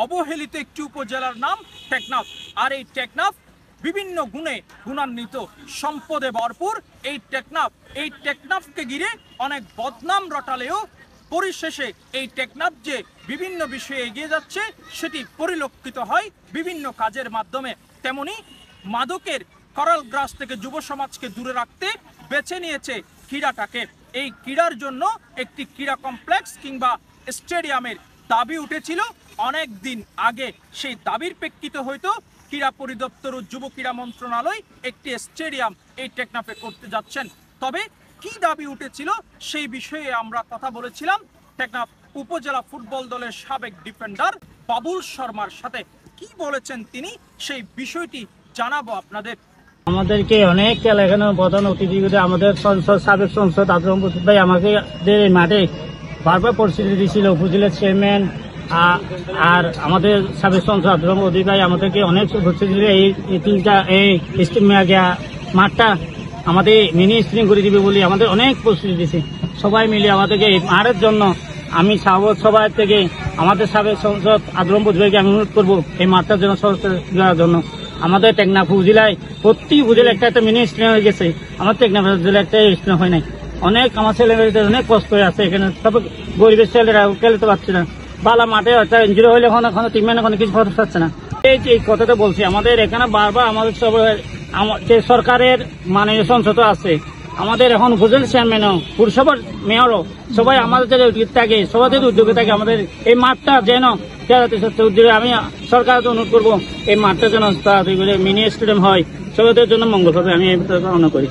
অবহেলিত একটি উপজেলার নাম টেকনাফ। আর এই টেকনাফ বিভিন্ন গুণে গুণান্বিত, সম্পদে ভরপুর এই টেকনাফকে ঘিরে অনেক বদনাম রটালেও পরিশেষে এই টেকনাফ যে বিভিন্ন বিষয়ে এগিয়ে যাচ্ছে সেটি পরিলক্ষিত হয় বিভিন্ন কাজের মাধ্যমে। তেমনি মাদকের করাল গ্রাস থেকে যুব সমাজকে দূরে রাখতে বেছে নিয়েছে ক্রীড়াটাকে। এই ক্রীড়ার জন্য একটি ক্রীড়া কমপ্লেক্স কিংবা স্টেডিয়ামের দাবি উঠেছিল অনেক দিন আগে। সেই দাবির প্রেক্ষিতে হয়তো ক্রীড়া পরিদপ্তর ও যুব ক্রীড়া মন্ত্রণালয় একটি স্টেডিয়াম এই টেকনাফে করতে যাচ্ছেন। তবে কি দাবি উঠেছিল সেই বিষয়ে আমরা কথা বলেছিলাম টেকনাফ উপজেলা ফুটবল দলের সাবেক ডিফেন্ডার বাবুল শর্মার সাথে। কি বলেছেন তিনি সেই বিষয়টি জানাবো আপনাদের। আমাদেরকে অনেক খেলা এখানে প্রধান অতিথি আমাদের সাবেক সংসদ আজম ভাই আমাকে মাঠে বারবার পরিস্থিতি দিয়েছিল। উপজেলার চেয়ারম্যান আর আমাদের সাবেক সংসদ আজম ভাই আমাদেরকে অনেক পরিস্থিতি দিলে এই তিনটা এই মাঠটা আমাদের মিনি স্ক্রিন করে দিবে বলে আমাদের অনেক প্রস্তুতি দিয়েছে। সবাই মিলে আমাদেরকে এই মাঠের জন্য আমি সবাই থেকে আমাদের সাবেক সংসদ আজম ভাইকে আমি অনুরোধ করবো এই মাঠটার জন্য সহযোগিতা দেওয়ার জন্য। আমাদের টেকনাফ উপজেলায় প্রতি উপজেলা একটা মিনি স্টেডিয়াম হয়ে গেছে, আমার টেকনাফ উপজেলা একটা স্টেডিয়াম হয় নাই। অনেক আমার ছেলেমেয়েদের অনেক কষ্ট হয়ে আছে এখানে, সব গরিবের ছেলেরা খেলতে পারছে না। বালা মাঠে ইঞ্জুরি হইলে এখন টিমের এখন কিছু খরচ পাচ্ছে না। এই কথাটা বলছি আমাদের এখানে বারবার আমাদের সব যে সরকারের মাননীয় সংসদ আছে, আমাদের এখন উপজেলা চেয়ারম্যানও পুরসভার মেয়রও সবাই আমাদের থাকে, সবাই উদ্যোগে থাকে আমাদের এই মাঠটা যেন আমি সরকারকে অনুরোধ করবো এই মাঠটা যেন মিনি স্টেডিয়াম হয়, সবাইদের জন্য মঙ্গল হবে, আমি এই কামনা করি।